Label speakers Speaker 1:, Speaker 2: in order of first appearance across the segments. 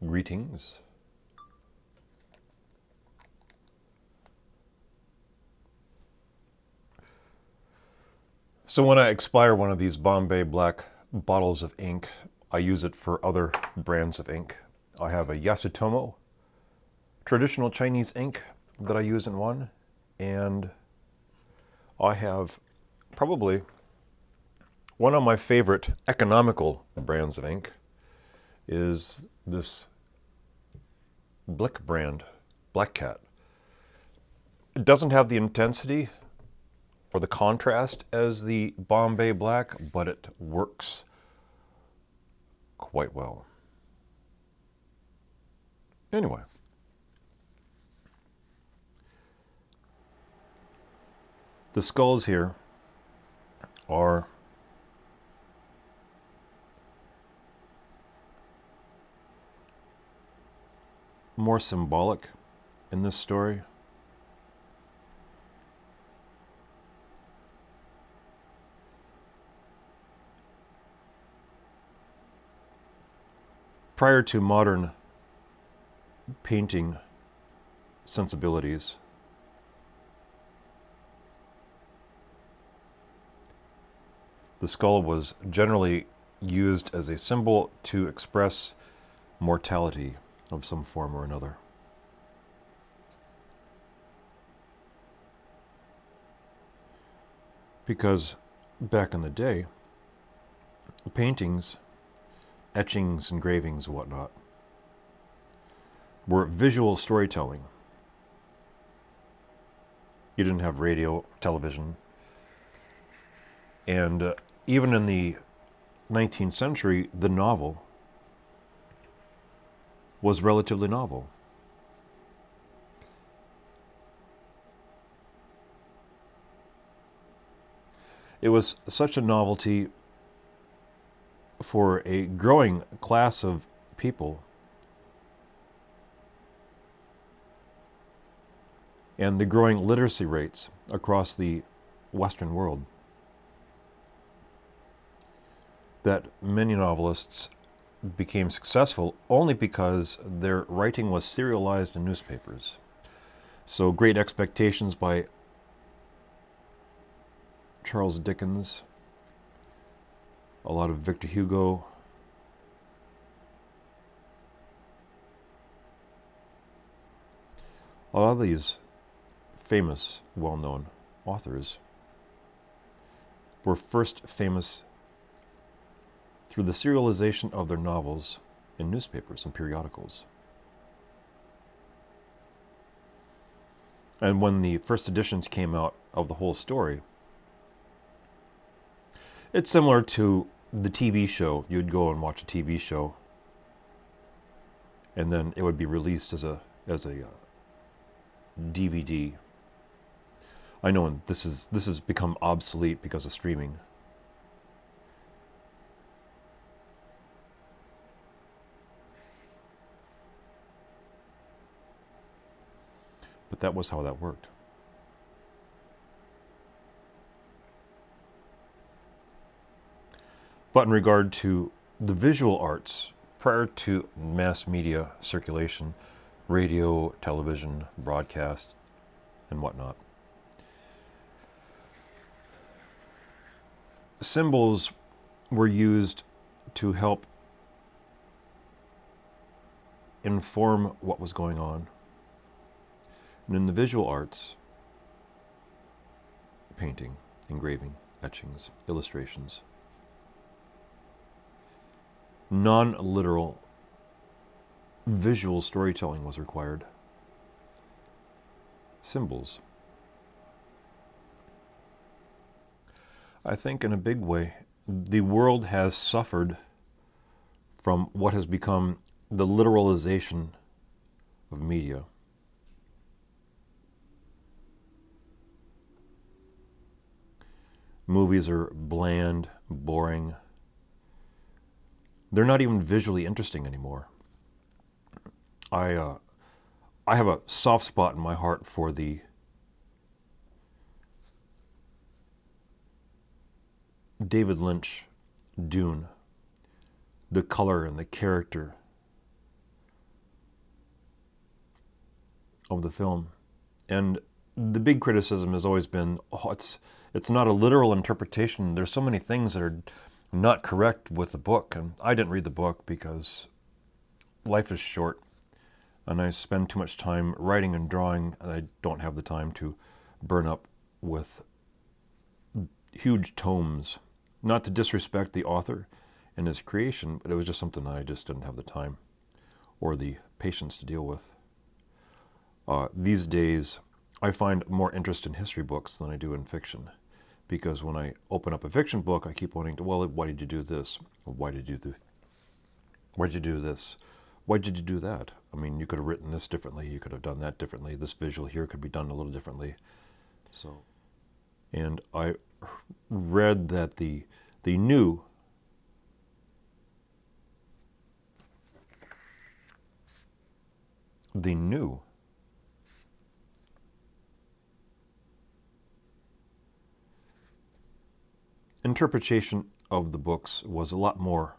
Speaker 1: Greetings. So when I expire one of these Bombay Black bottles of ink, I use it for other brands of ink. I have a Yasutomo traditional Chinese ink that I use in one, and I have probably one of my favorite economical brands of ink is this Blick brand, Black Cat. It doesn't have the intensity or the contrast as the Bombay Black, but it works quite well. Anyway, the skulls here are more symbolic in this story. Prior to modern painting sensibilities, the skull was generally used as a symbol to express mortality of some form or another. Because back in the day, paintings, etchings, engravings, and whatnot were visual storytelling. You didn't have radio, television, and even in the 19th century, the novel was relatively novel. It was such a novelty for a growing class of people, and the growing literacy rates across the Western world, that many novelists became successful only because their writing was serialized in newspapers. So Great Expectations by Charles Dickens, a lot of Victor Hugo, a lot of these famous, well-known authors were first famous through the serialization of their novels in newspapers and periodicals. And when the first editions came out of the whole story, it's similar to the TV show. You'd go and watch a TV show, and then it would be released as a DVD. I know this has become obsolete because of streaming. But that was how that worked. But in regard to the visual arts, prior to mass media circulation, radio, television, broadcast, and whatnot, symbols were used to help inform what was going on. And in the visual arts, painting, engraving, etchings, illustrations, non-literal visual storytelling was required. Symbols. I think in a big way, the world has suffered from what has become the literalization of media. Movies are bland, boring. They're not even visually interesting anymore. I have a soft spot in my heart for the David Lynch Dune, the color and the character of the film. And the big criticism has always been, oh, it's not a literal interpretation. There's so many things that are not correct with the book. And I didn't read the book because life is short, and I spend too much time writing and drawing, and I don't have the time to burn up with huge tomes. Not to disrespect the author and his creation, but it was just something that I just didn't have the time or the patience to deal with. These days, I find more interest in history books than I do in fiction, because when I open up a fiction book, I keep wanting to, well, why did you do this? Why did you do this? Why did you do that? I mean, you could have written this differently. You could have done that differently. This visual here could be done a little differently. So, and I read that the new interpretation of the books was a lot more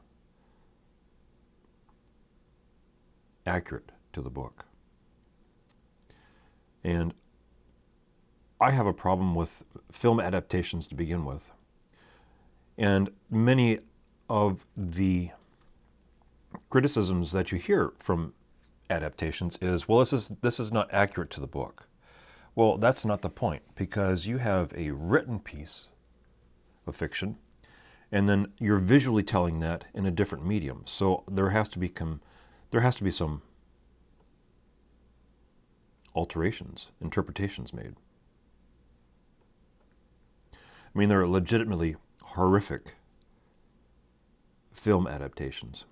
Speaker 1: accurate to the book. And I have a problem with film adaptations to begin with. And many of the criticisms that you hear from adaptations is, well, this is not accurate to the book. Well, that's not the point, because you have a written piece of fiction, and then you're visually telling that in a different medium. So there has to be some alterations, interpretations made. I mean, there are legitimately horrific film adaptations.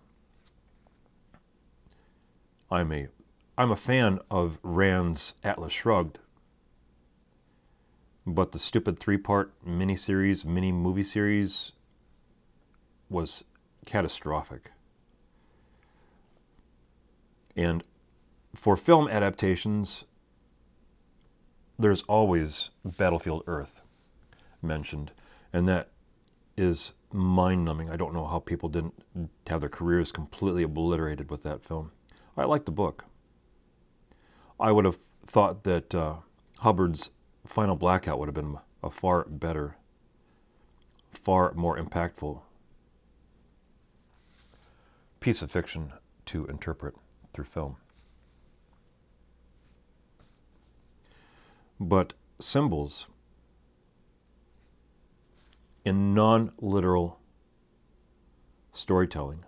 Speaker 1: I'm a fan of Rand's Atlas Shrugged, but the stupid 3-part mini-movie series was catastrophic. And for film adaptations, there's always Battlefield Earth mentioned, and that is mind-numbing. I don't know how people didn't have their careers completely obliterated with that film. I like the book. I would have thought that Hubbard's Final Blackout would have been a far better, far more impactful piece of fiction to interpret through film. But symbols in non-literal storytelling,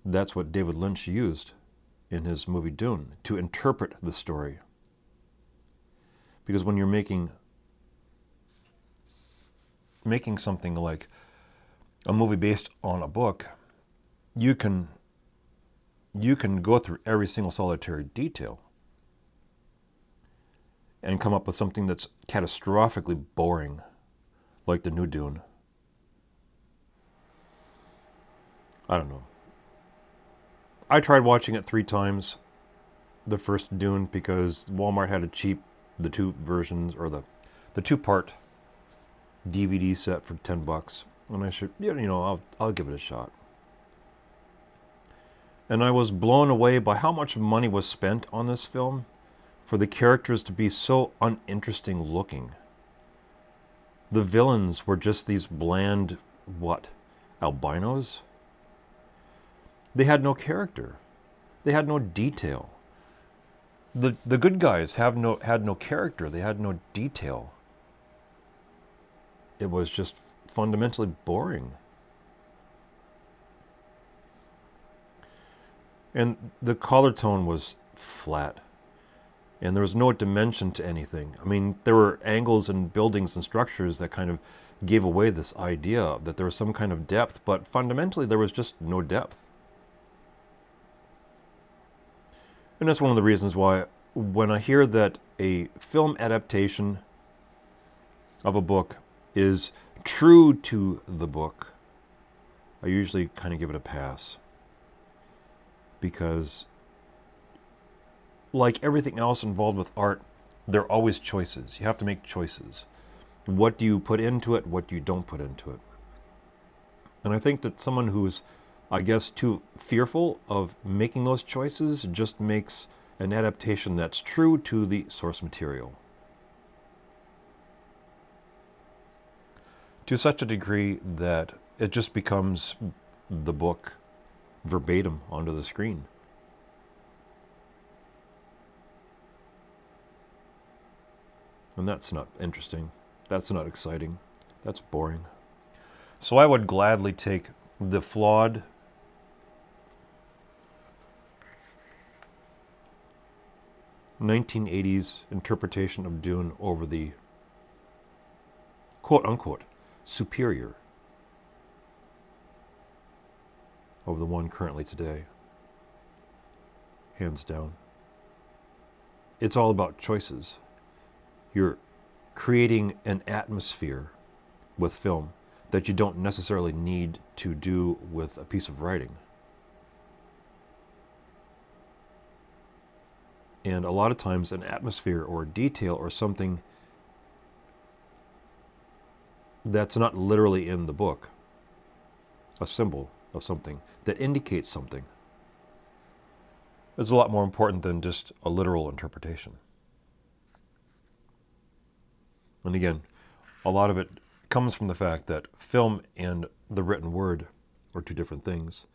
Speaker 1: that's what David Lynch used in his movie Dune, to interpret the story. Because when you're making something like a movie based on a book, you can go through every single solitary detail and come up with something that's catastrophically boring, like the new Dune. I don't know. I tried watching it 3 times, the first Dune, because Walmart had the 2 versions, or the 2-part DVD set for $10, and I should, I'll give it a shot. And I was blown away by how much money was spent on this film for the characters to be so uninteresting looking. The villains were just these bland, albinos? They had no character. They had no detail. The good guys had no character. They had no detail. It was just fundamentally boring. And the color tone was flat. And there was no dimension to anything. I mean, there were angles and buildings and structures that kind of gave away this idea that there was some kind of depth, but fundamentally there was just no depth. And that's one of the reasons why when I hear that a film adaptation of a book is true to the book, I usually kind of give it a pass. Because like everything else involved with art, there are always choices. You have to make choices. What do you put into it? What do you don't put into it? And I think that someone who's, too fearful of making those choices just makes an adaptation that's true to the source material. To such a degree that it just becomes the book verbatim onto the screen. And that's not interesting. That's not exciting. That's boring. So I would gladly take the flawed, (1980s) interpretation of Dune over the quote-unquote superior of the one currently today. Hands down. It's all about choices. You're creating an atmosphere with film that you don't necessarily need to do with a piece of writing. And a lot of times an atmosphere or a detail or something that's not literally in the book, a symbol of something that indicates something, is a lot more important than just a literal interpretation. And again, a lot of it comes from the fact that film and the written word are two different things.